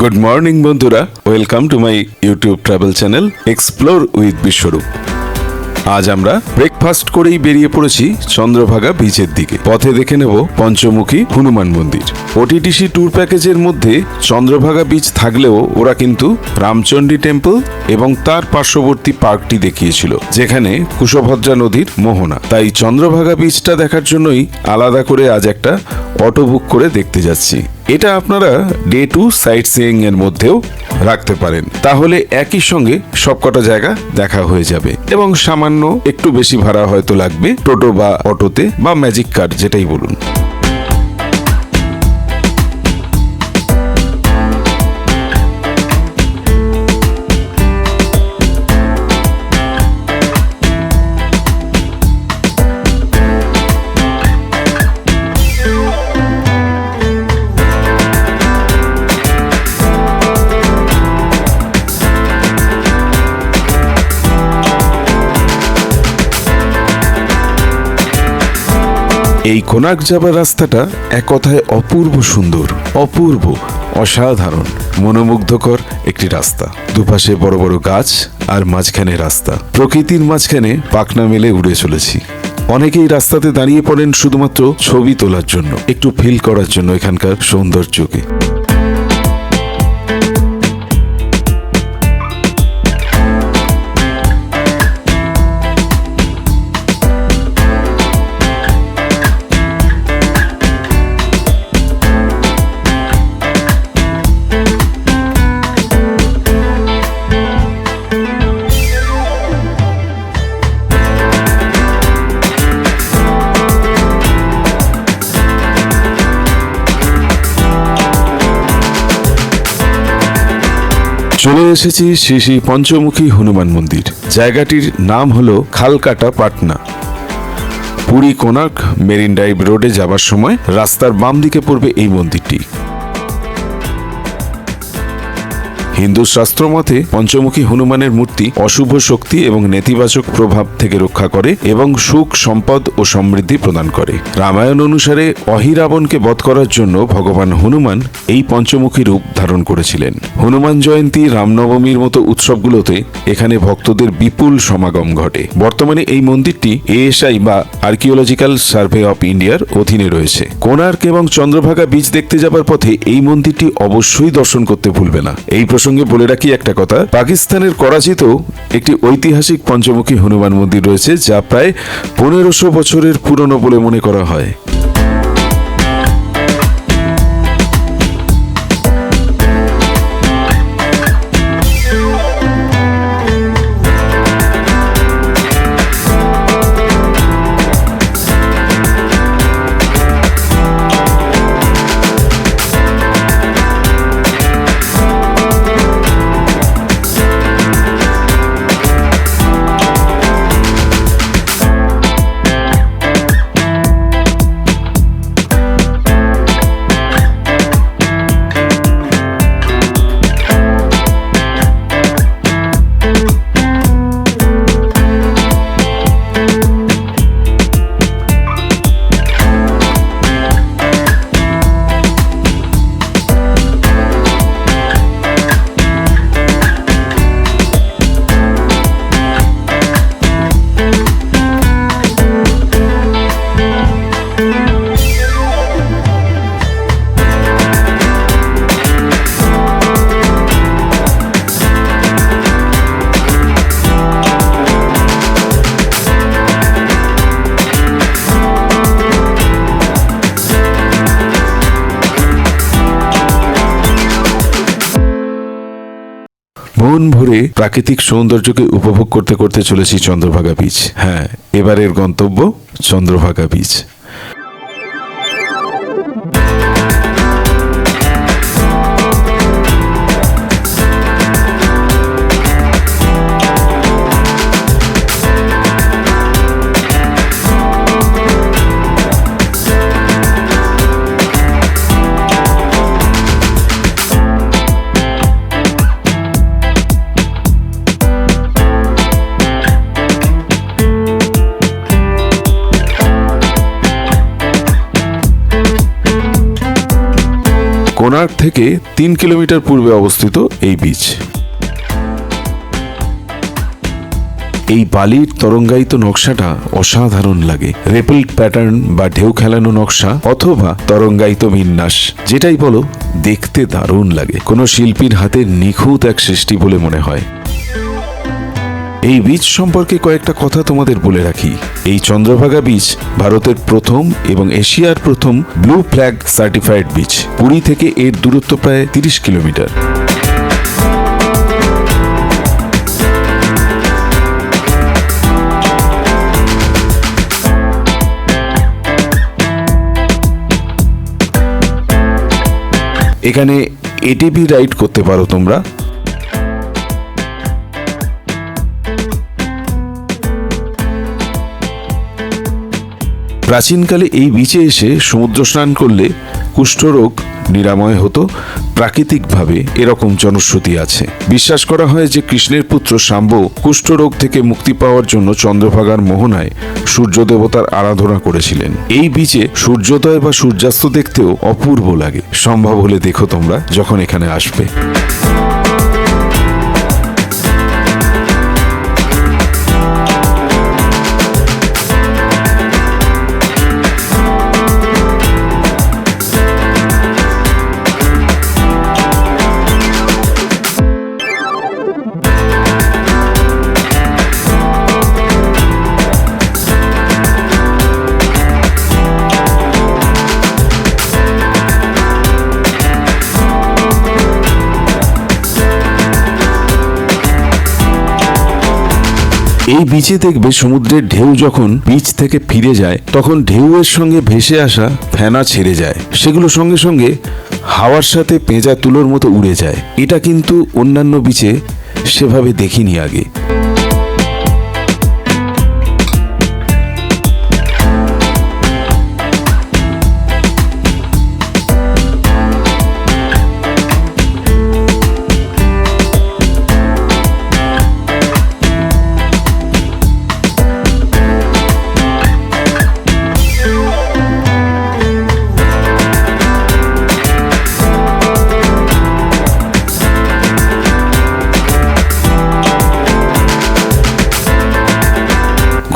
Good morning বন্ধুরা, welcome to my YouTube travel channel explore with Biswarup. আজ আমরা breakfast করেই বেরিয়ে পড়েছি চন্দ্রভাগা বিচের দিকে। পথে দেখে নেব পঞ্চমুখী হনুমান মন্দির। ওটিটিসি ট্যুর প্যাকেজের মধ্যে চন্দ্রভাগা বিচ থাকলেও ওরা কিন্তু রামচণ্ডী টেম্পল এবং তার পার্শ্ববর্তী পার্কটি দেখিয়েছিল, যেখানে কুশভদ্রা নদীর মোহনা। তাই চন্দ্রভাগা বিচটা দেখার জন্যই আলাদা করে আজ একটা অটো বুক করে দেখতে যাচ্ছি। এটা আপনারা ডে 2 সাইট সিইং এর মধ্যেও রাখতে পারেন, তাহলে একই সঙ্গে সবকটা জায়গা দেখা হয়ে যাবে এবং সামান্য একটু বেশি ভাড়া হয়তো লাগবে টোটো বা অটোতে বা ম্যাজিক কার, যেটাই বলুন। এই কোনার্ক যাবার রাস্তাটা এক কথায় অপূর্ব সুন্দর, অপূর্ব, অসাধারণ, মনোমুগ্ধকর একটি রাস্তা। দুপাশে বড় বড় গাছ আর মাঝখানে রাস্তা। প্রকৃতির মাঝখানে পাখনা মেলে উড়ে চলেছি। অনেকেই রাস্তাতে দাঁড়িয়ে পড়েন শুধুমাত্র ছবি তোলার জন্য, একটু ফিল করার জন্য এখানকার সৌন্দর্যকে। চলে এসেছি শ্রী শ্রী পঞ্চমুখী হনুমান মন্দির। জায়গাটির নাম হলো খালকাটা পাটনা। পুরী কোনার্ক মেরিন ড্রাইভ রোডে যাবার সময় রাস্তার বাম দিকে পড়বে এই মন্দিরটি। হিন্দু শাস্ত্র মতে পঞ্চমুখী হনুমানের মূর্তি অশুভ শক্তি এবং নেতিবাচক প্রভাব থেকে রক্ষা করে এবং সুখ, সম্পদ ও সমৃদ্ধি প্রদান করে। রামায়ণ অনুসারে অহিরাবণকে বধ করার জন্য ভগবান হনুমান এই পঞ্চমুখী রূপ ধারণ করেছিলেন। হনুমান জয়ন্তী, রামনবমীর মতো উৎসবগুলোতে এখানে ভক্তদের বিপুল সমাগম ঘটে। বর্তমানে এই মন্দিরটি এএসআই বা আর্কিওলজিক্যাল সার্ভে অফ ইন্ডিয়ার অধীনে রয়েছে। কোনার্ক এবং চন্দ্রভাগা বিচ দেখতে যাবার পথে এই মন্দিরটি অবশ্যই দর্শন করতে ভুলবে না। এই প্রসঙ্গে বলে রাখি একটা কথা, পাকিস্তানের করাচিতেও একটি ঐতিহাসিক পঞ্চমুখী হনুমান মন্দির রয়েছে, যা প্রায় 1500 বছরের পুরনো বলে মনে করা হয়। মন ভরে প্রাকৃতিক সৌন্দর্যকে উপভোগ করতে করতে চলেছি চন্দ্রভাগা বিচ। হ্যাঁ, এবারের গন্তব্য চন্দ্রভাগা বিচ। কোণার্ক থেকে 3 কিলোমিটার পূর্বে অবস্থিত এই বিচ। এই বালির তরঙ্গায়িত নকশাটা অসাধারণ লাগে। রেপেলড প্যাটার্ন বা ঢেউ খেলানো নকশা অথবা তরঙ্গায়িত বিন্যাস, যেটাই বলো, দেখতে দারুণ লাগে। কোনো শিল্পীর হাতের নিখুঁত এক সৃষ্টি বলে মনে হয়। এই বিচ সম্পর্কে কয়েকটা কথা তোমাদের বলে রাখি। এই চন্দ্রভাগা বিচ ভারতের প্রথম এবং এশিয়ার প্রথম blue flag certified beach. Puri থেকে এর দূরত্ব প্রায় 30 কিলোমিটার। এখানে এটিভি রাইড করতে পারো তোমরা। প্রাচীনকালে এই বিচে এসে সমুদ্র স্নান করলে কুষ্ঠরোগ নিরাময় হতো প্রাকৃতিকভাবে, এরকম জনশ্রুতি আছে। বিশ্বাস করা হয় যে কৃষ্ণের পুত্র শাম্ব কুষ্ঠরোগ থেকে মুক্তি পাওয়ার জন্য চন্দ্রভাগার মোহনায় সূর্য দেবতার আরাধনা করেছিলেন। এই বিচে সূর্যোদয় বা সূর্যাস্ত দেখতেও অপূর্ব লাগে। সম্ভব হলে দেখো তোমরা যখন এখানে আসবে। এই বিচে দেখবে সমুদ্রের ঢেউ যখন বিচ থেকে ফিরে যায় তখন ঢেউয়ের সঙ্গে ভেসে আসা ফেনা ছেড়ে যায়, সেগুলো সঙ্গে সঙ্গে হাওয়ার সাথে পেঁজা তুলোর মতো উড়ে যায়। এটা কিন্তু অন্যান্য বিচে সেভাবে দেখিনি আগে।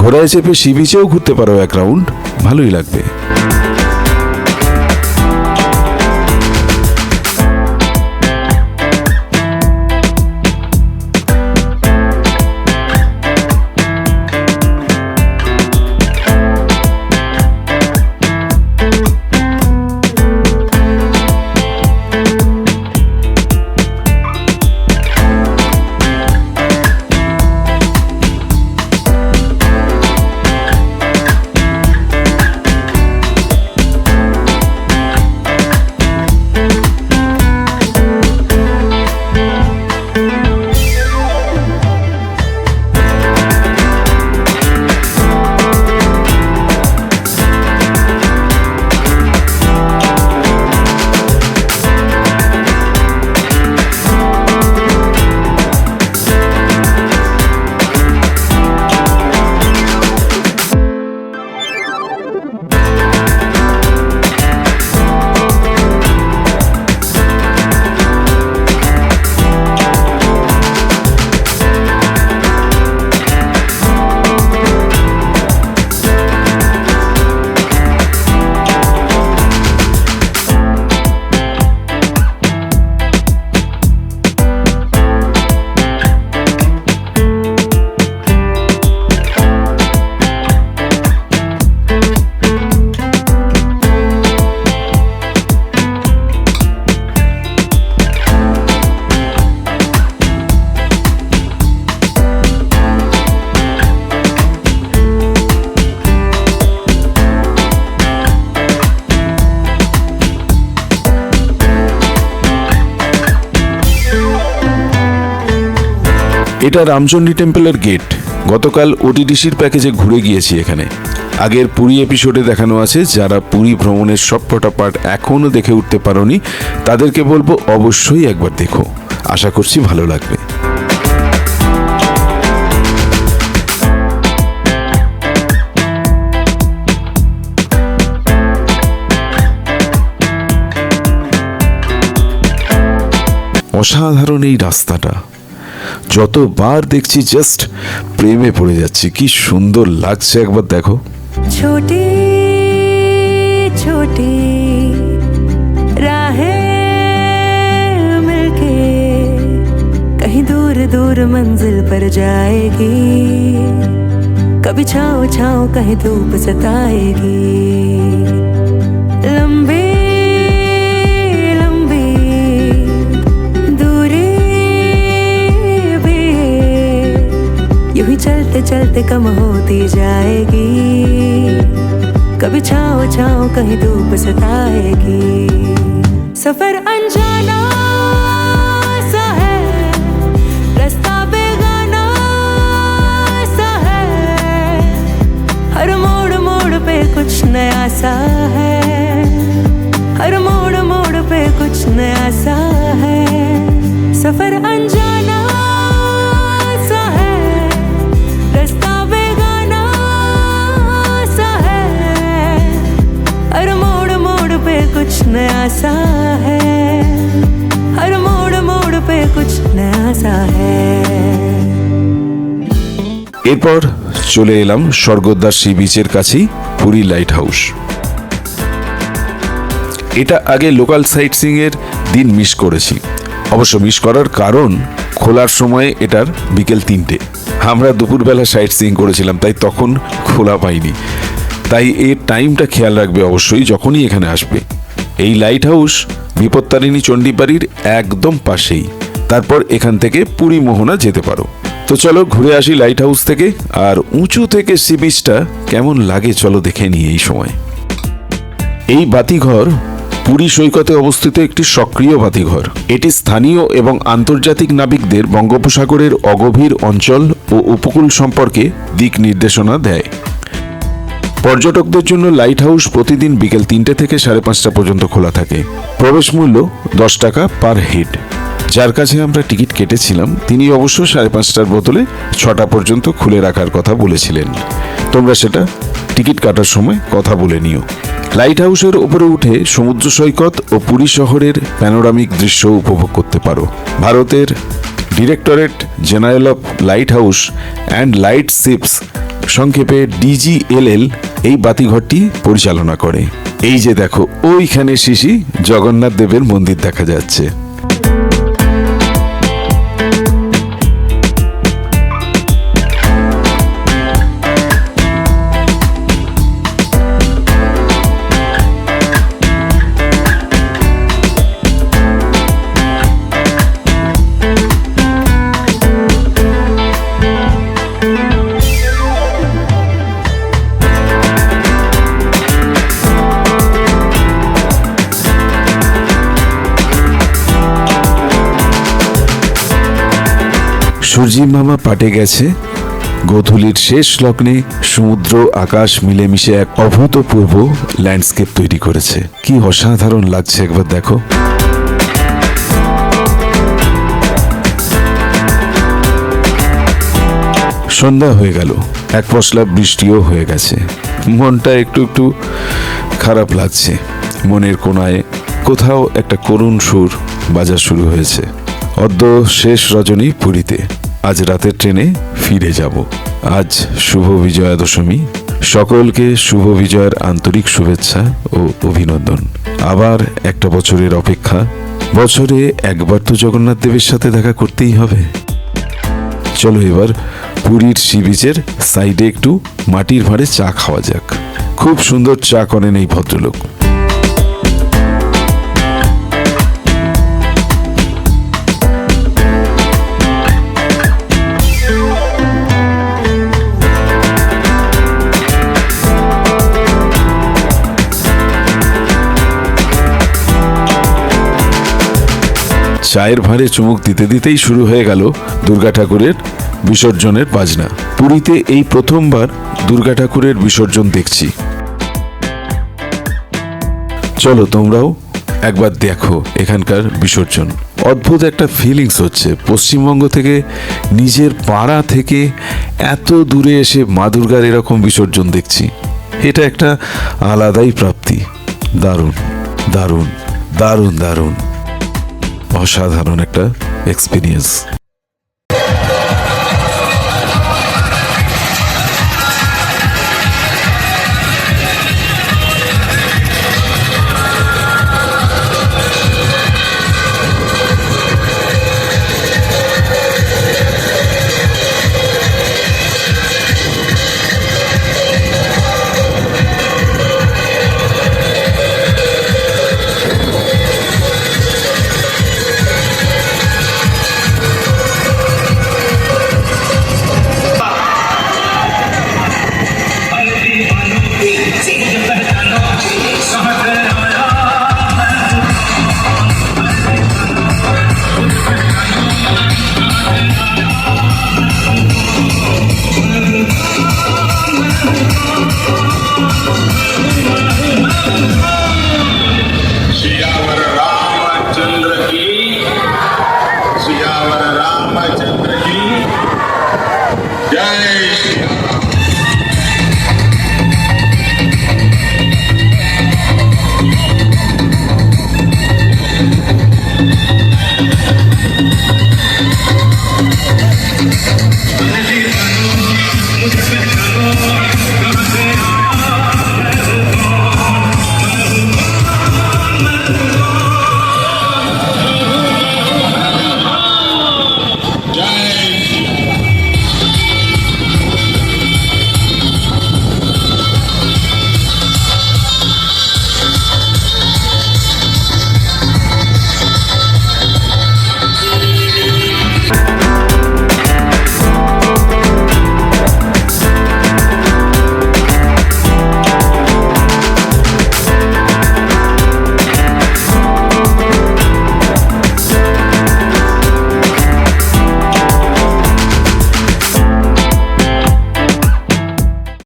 ঘোড়ায় চেপে সি বিচেও ঘুরতে পারো এক রাউন্ড, ভালোই লাগবে। এটা রামচন্ডী টেম্পলের গেট। গতকাল ওটিডিসির প্যাকেজে ঘুরে গিয়েছি এখানে। আগের পুরী এপিসোডে দেখানো আছে, যারা পুরী ভ্রমণের সবকটা পার্ট এখনও দেখে উঠতে পারোনি তাদেরকে বলবো অবশ্যই একবার দেখো, আশা করছি ভালো লাগবে। অসাধারণ এই রাস্তাটা, যতবার দেখছি জাস্ট প্রেমে পড়ে যাচ্ছি। কি সুন্দর লাগছে, একবার দেখো। छोटी छोटी राहें मिलके कहीं दूर दूर मंजिल पर जाएगी, कभी छाँव छाँव कहीं धूप सताएगी। लंबी लंबी दूरी भी यूं ही चलते चलते कम होती जाएगी, कभी छाँव छाँव कहीं धूप सताएगी। सफर अनजाना सा है, रास्ता बेगाना सा है, हर मोड़ मोड़ पे कुछ नया सा है, हर मोड़ मोड़ पे कुछ नया सा है। सफर अनजाना सा है, रास्ता बेगाना सा है, हर मोड़ मोड़ पे कुछ नया सा है, हर मोड़ मोड़ पे कुछ नया सा है। এরপর চলে এলাম স্বর্গদ্বার সি বিচের কাছেই পুরী লাইট হাউস। এটা আগে লোকাল সাইট সিইং এর দিন মিস করেছি। অবশ্য মিস করার কারণ খোলার সময় এটার বিকেল 3টে, আমরা দুপুরবেলা সাইট সিইং করেছিলাম, তাই তখন খোলা পাইনি। তাই এর টাইমটা খেয়াল রাখবে অবশ্যই যখনই এখানে আসবে। এই লাইট হাউস বিপত্তারিণী চণ্ডীবাড়ির একদম পাশেই, তারপর এখান থেকে পুরী মোহনা যেতে পারো। তো চলো ঘুরে আসি লাইট হাউস থেকে, আর উঁচু থেকে সি বিচটা কেমন লাগে চলো দেখে নিই। এই সময় এই বাতিঘর পুরী সৈকতে অবস্থিত একটি সক্রিয় বাতিঘর। এটি স্থানীয় এবং আন্তর্জাতিক নাবিকদের বঙ্গোপসাগরের অগভীর অঞ্চল ও উপকূল সম্পর্কে দিক নির্দেশনা দেয়। পর্যটকদের জন্য লাইট হাউস প্রতিদিন বিকেল 3টে থেকে 5:30 পর্যন্ত খোলা থাকে। প্রবেশ মূল্য 10 টাকা পার হেড। যার কাছে আমরা টিকিট কেটেছিলাম তিনি অবশ্য 5:30টার বদলে 6টা পর্যন্ত খুলে রাখার কথা বলেছিলেন। তোমরা সেটা টিকিট কাটার সময় কথা বলে নিও। লাইট হাউসের উপরে উঠে সমুদ্র সৈকত ও পুরী শহরের প্যানোরামিক দৃশ্য উপভোগ করতে পারো। ভারতের directorate general of light house and light ships, সংক্ষেপে DGLL, এই বাতিঘরটি পরিচালনা করে। এই যে দেখো ওইখানে শিশি জগন্নাথ দেবের মন্দির দেখা যাচ্ছে। সূর্যি মামা পাটে গেছে, গোধূলির শেষ লগ্নে সমুদ্র আকাশ মিলেমিশে এক অভূতপূর্ব ল্যান্ডস্কেপ তৈরি করেছে। কি অসাধারণ লাগছে একবার দেখো। সন্ধ্যা হয়ে গেল, এক পশলা বৃষ্টিও হয়ে গেছে। মনটা একটু একটু খারাপ লাগছে। মনের কোণায় কোথাও একটা করুণ সুর বাজা শুরু হয়েছে। অদ্য শেষ রজনী পুরীতে, আজ রাতের ট্রেনে ফিরে যাব। আজ শুভ বিজয়া দশমী। সকলকে শুভ বিজয়ের আন্তরিক শুভেচ্ছা ও অভিনন্দন। আবার একটা বছরের অপেক্ষা। বছরে একবার তো জগন্নাথ দেবের সাথে দেখা করতেই হবে। চলো এবার পুরীর সি বিচের সাইডে একটু মাটির ভাঁড়ে চা খাওয়া যাক। খুব সুন্দর চা করেন এই ভদ্রলোক। চায়ের ভাঁড়ে চুমুক দিতে দিতেই শুরু হয়ে গেল দুর্গা ঠাকুরের বিসর্জনের বাজনা। পুরীতে এই প্রথমবার দুর্গা ঠাকুরের বিসর্জন দেখছি। চলো তোমরাও একবার দেখো এখানকার বিসর্জন। অদ্ভুত একটা ফিলিংস হচ্ছে। পশ্চিমবঙ্গ থেকে, নিজের পাড়া থেকে এত দূরে এসে মা দুর্গার এরকম বিসর্জন দেখছি, এটা একটা আলাদাই প্রাপ্তি। দারুণ দারুণ দারুণ দারুণ। অসাধারণ একটা এক্সপিরিয়েন্স।